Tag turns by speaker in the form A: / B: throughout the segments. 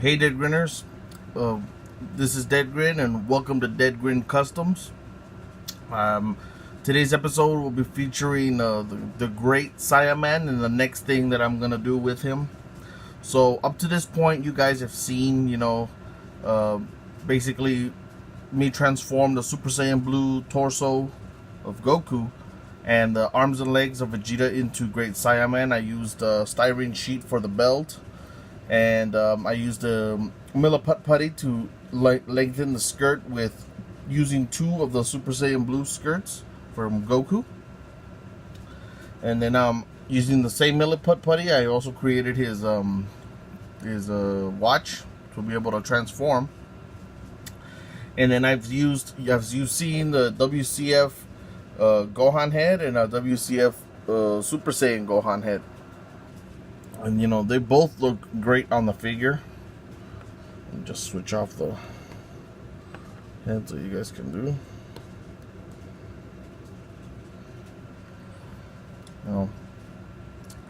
A: Hey Deadgrinners, uh, this is Deadgrin and welcome to Deadgrin Customs. Today's episode will be featuring the Great Saiyaman and the next thing that I'm gonna do with him. So up to this point, you guys have seen, uh, basically me transform the Super Saiyan Blue torso of Goku and the arms and legs of Vegeta into Great Saiyaman. I used a styrene sheet for the belt. And I used a milliput putty to lengthen the skirt with using two of the Super Saiyan Blue skirts from Goku. And then using the same milliput putty, I also created his watch to be able to transform. And then you've seen the WCF Gohan head and a WCF Super Saiyan Gohan head. And they both look great on the figure. Just switch off the head so you guys can do.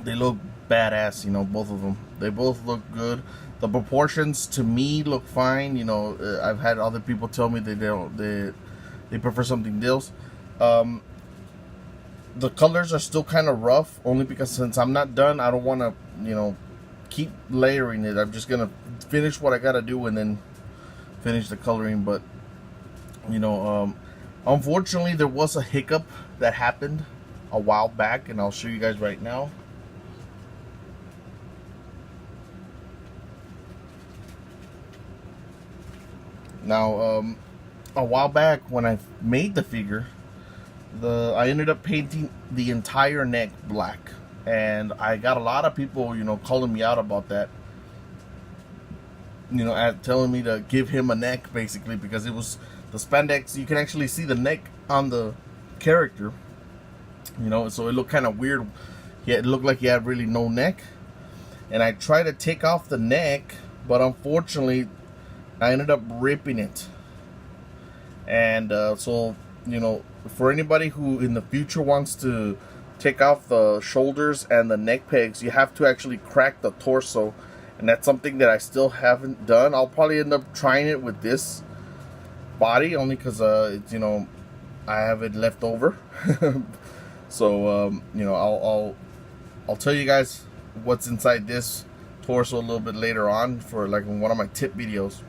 A: They look badass, both of them. They both look good. The proportions to me look fine. I've had other people tell me they prefer something else. The colors are still kind of rough, only because since I'm not done, I don't want to, keep layering it. I'm just going to finish what I got to do and then finish the coloring. But, unfortunately, there was a hiccup that happened a while back, and I'll show you guys right now. Now, a while back when I made the figure, I ended up painting the entire neck black, and I got a lot of people, calling me out about that. Telling me to give him a neck, basically, because it was the spandex. You can actually see the neck on the character, so it looked kind of weird. Yeah, it looked like he had really no neck, and I tried to take off the neck, but unfortunately, I ended up ripping it, and so for anybody who in the future wants to take off the shoulders and the neck pegs, you have to actually crack the torso, and that's something that I still haven't done. I'll probably end up trying it with this body only because it's, I have it left over. So I'll tell you guys what's inside this torso a little bit later on for like one of my tip videos.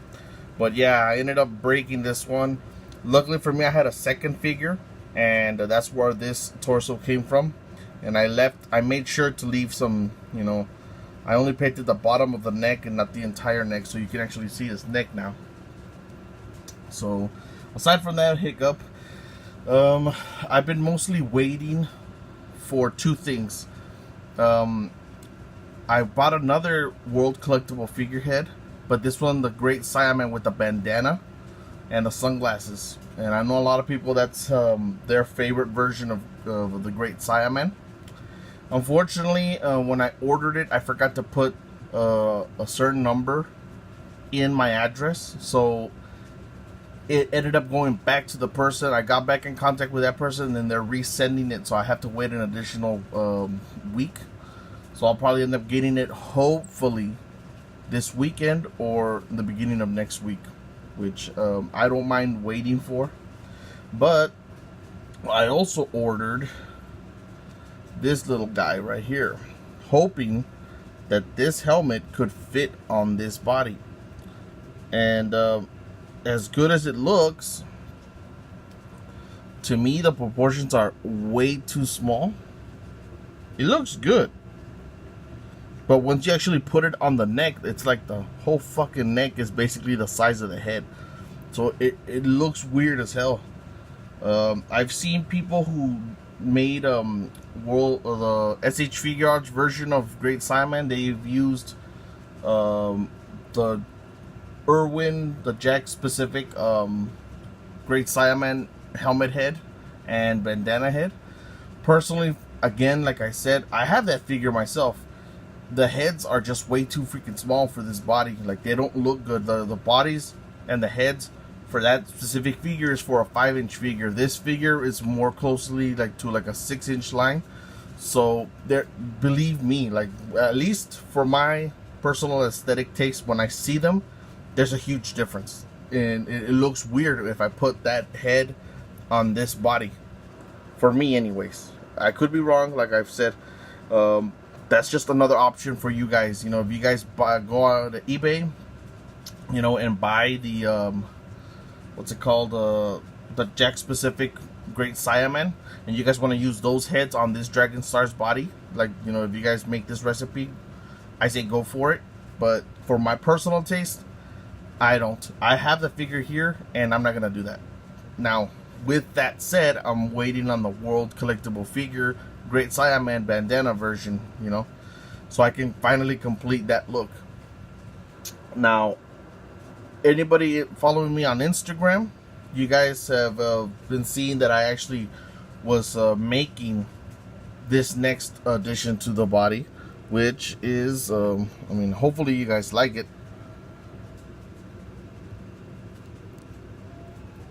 A: But yeah, I ended up breaking this one. Luckily for me, I had a second figure, and that's where this torso came from. And I made sure to leave some, I only painted the bottom of the neck and not the entire neck, so you can actually see his neck now. So, aside from that hiccup, I've been mostly waiting for two things. I bought another World Collectible figurehead, but this one, the Great Saiyaman with the bandana and the sunglasses, and I know a lot of people that's their favorite version of the Great Saiyaman. Unfortunately, when I ordered it, I forgot to put a certain number in my address, so it ended up going back to the person. I got back in contact with that person, and then they're resending it, so I have to wait an additional week. So I'll probably end up getting it hopefully this weekend or the beginning of next week, which I don't mind waiting for. But I also ordered this little guy right here, hoping that this helmet could fit on this body. And as good as it looks, to me the proportions are way too small. It looks good, but once you actually put it on the neck, it's like the whole fucking neck is basically the size of the head. So it looks weird as hell. I've seen people who made the SH Figure Arts version of Great Saiyaman. They've used the Irwin, the Jack specific Great Saiyaman helmet head and bandana head. Personally, again, like I said, I have that figure myself. The heads are just way too freaking small for this body. Like, they don't look good. The bodies and the heads for that specific figure is for a 5-inch figure. This figure is more closely like to like a 6-inch line. So there, believe me, like at least for my personal aesthetic taste, when I see them, there's a huge difference. And it looks weird if I put that head on this body. For me anyways. I could be wrong, like I've said. That's just another option for you guys. You know, if you guys go on to eBay, you know, and buy the what's it called, the Jack Specific Great Saiyaman, and you guys want to use those heads on this Dragon Star's body, like, you know, if you guys make this recipe, I say go for it. But for my personal taste, I don't. I have the figure here, and I'm not gonna do that. Now, with that said, I'm waiting on the World Collectible Figure Great Saiyaman bandana version, you know, so I can finally complete that look. Now, anybody following me on Instagram, you guys have been seeing that I actually was making this next addition to the body, which is, I mean, hopefully you guys like it.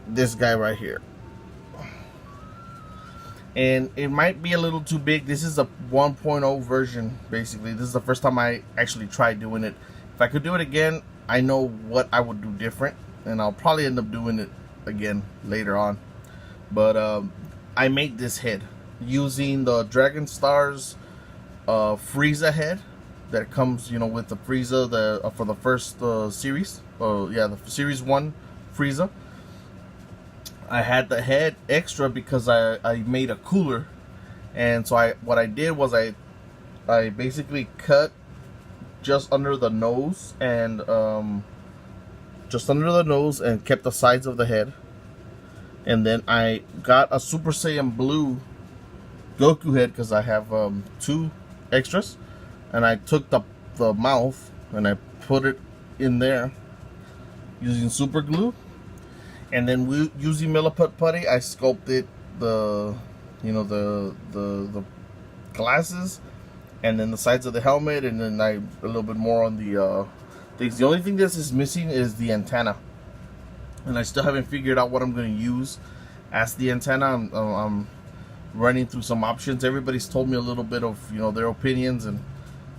A: This guy right here. And it might be a little too big. This is a 1.0 version, basically. This is the first time I actually tried doing it. If I could do it again, I know what I would do different, and I'll probably end up doing it again later on. But I made this head using the Dragon Stars Frieza head that comes, you know, with the Frieza for the first series. Yeah, the Series 1 Frieza. I had the head extra because I made a cooler, and so what I did was I basically cut just under the nose and kept the sides of the head, and then I got a Super Saiyan Blue Goku head because I have 2 extras, and I took the mouth and I put it in there using super glue. And then using Milliput putty, I sculpted the glasses, and then the sides of the helmet, and then a little bit more on the things. The only thing that is missing is the antenna, and I still haven't figured out what I'm going to use as the antenna. I'm running through some options. Everybody's told me a little bit of, you know, their opinions, and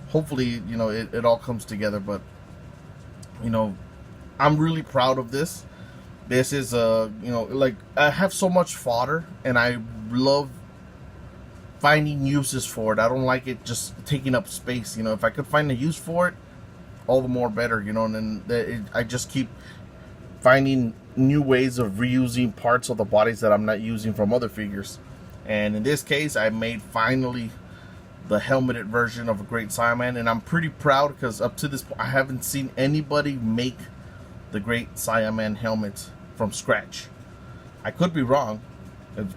A: hopefully, you know, it all comes together. But, you know, I'm really proud of this. This is you know, like, I have so much fodder, and I love finding uses for it. I don't like it just taking up space. You know, if I could find a use for it, all the more better. You know, and then I just keep finding new ways of reusing parts of the bodies that I'm not using from other figures. And in this case, I made finally the helmeted version of a Great Saiyaman, and I'm pretty proud because up to this point, I haven't seen anybody make the Great Saiyaman helmet from scratch. I could be wrong.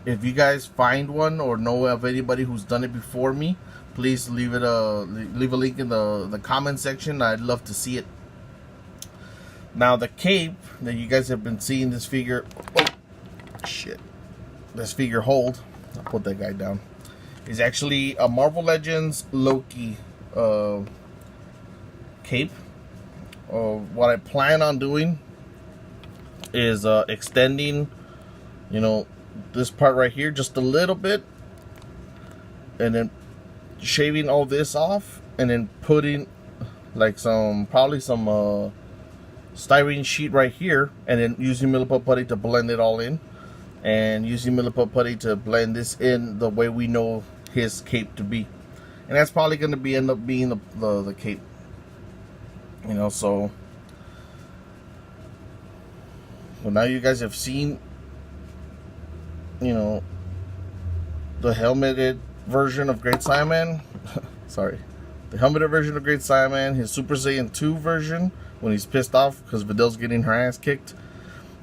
A: If you guys find one or know of anybody who's done it before me, please leave a link in the comment section. I'd love to see it. Now, the cape that you guys have been seeing this figure, this figure hold, I'll put that guy down, is actually a Marvel Legends Loki cape. What I plan on doing is extending, you know, this part right here just a little bit, and then shaving all this off, and then putting like probably some styrene sheet right here, and then using Milliput putty to blend it all in, and using Milliput putty to blend this in the way we know his cape to be. And that's probably going to end up being the cape, you know. So now you guys have seen, you know, the helmeted version of Great Saiyaman. Sorry, the helmeted version of Great Saiyaman, his Super Saiyan 2 version when he's pissed off because Vidal's getting her ass kicked,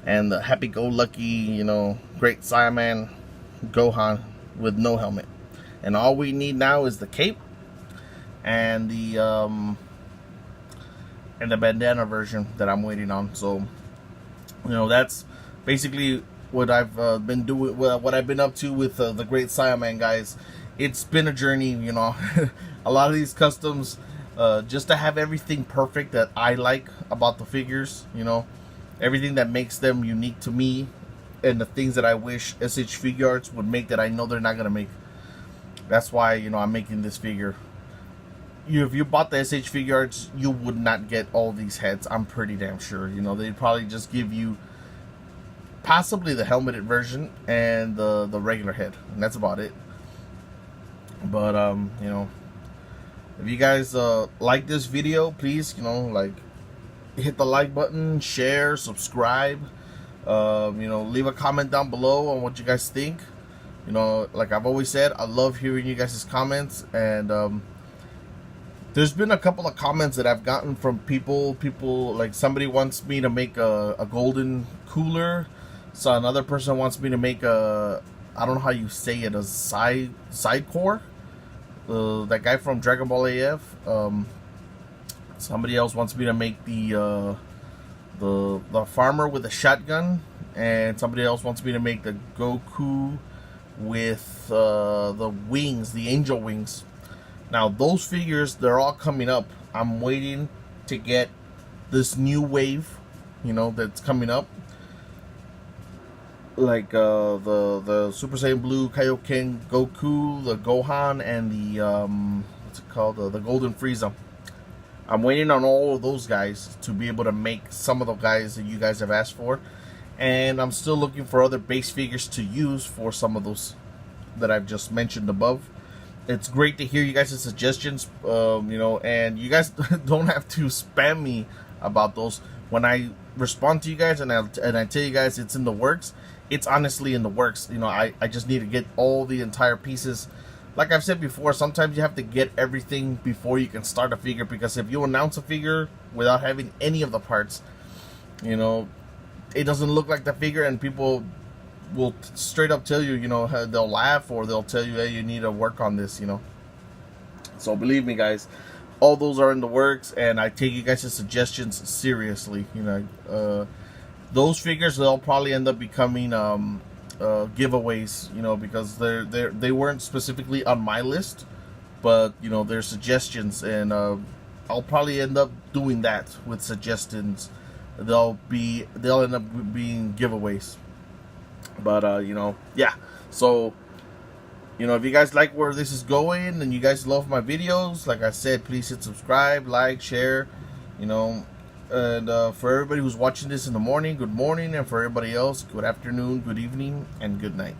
A: and the happy-go-lucky, you know, Great Saiyaman Gohan with no helmet. And all we need now is the cape and the bandana version that I'm waiting on. So, you know, that's basically what I've been doing, what I've been up to with the Great Saiyaman, guys. It's been a journey, you know. A lot of these customs, just to have everything perfect that I like about the figures, you know, everything that makes them unique to me, and the things that I wish SH Figure Arts would make that I know they're not gonna make. That's why, you know, I'm making this figure. if you bought the SH Figure Arts, you would not get all these heads. I'm pretty damn sure. You know, they'd probably just give you possibly the helmeted version and the regular head, and that's about it. But you know, if you guys like this video, please, you know, like, hit the like button, share, subscribe. You know, leave a comment down below on what you guys think. You know, like I've always said, I love hearing you guys' comments, and there's been a couple of comments that I've gotten from people like somebody wants me to make a golden cooler, so another person wants me to make a, I don't know how you say it, a side core, that guy from Dragon Ball AF. Somebody else wants me to make the farmer with a shotgun, and somebody else wants me to make the Goku with the wings, the angel wings. Now those figures, they're all coming up. I'm waiting to get this new wave, you know, that's coming up, like the Super Saiyan Blue Kaioken Goku, the Gohan, and the what's it called, the Golden Frieza. I'm waiting on all of those guys to be able to make some of the guys that you guys have asked for, and I'm still looking for other base figures to use for some of those that I've just mentioned above. It's great to hear you guys' suggestions, you know, and you guys don't have to spam me about those. When I respond to you guys and I tell you guys it's in the works, it's honestly in the works. You know, I just need to get all the entire pieces. Like I've said before, sometimes you have to get everything before you can start a figure, because if you announce a figure without having any of the parts, you know, it doesn't look like the figure, and people will straight up tell you, you know, they'll laugh, or they'll tell you, hey, you need to work on this, you know. So believe me, guys, all those are in the works, and I take you guys' suggestions seriously. You know, those figures, they'll probably end up becoming giveaways, you know, because they weren't specifically on my list, but you know, they're suggestions, and I'll probably end up doing that with suggestions. They'll end up being giveaways. But you know, yeah, so you know, if you guys like where this is going and you guys love my videos, like I said, please hit subscribe, like, share, you know. And for everybody who's watching this in the morning, good morning, and for everybody else, good afternoon, good evening, and good night.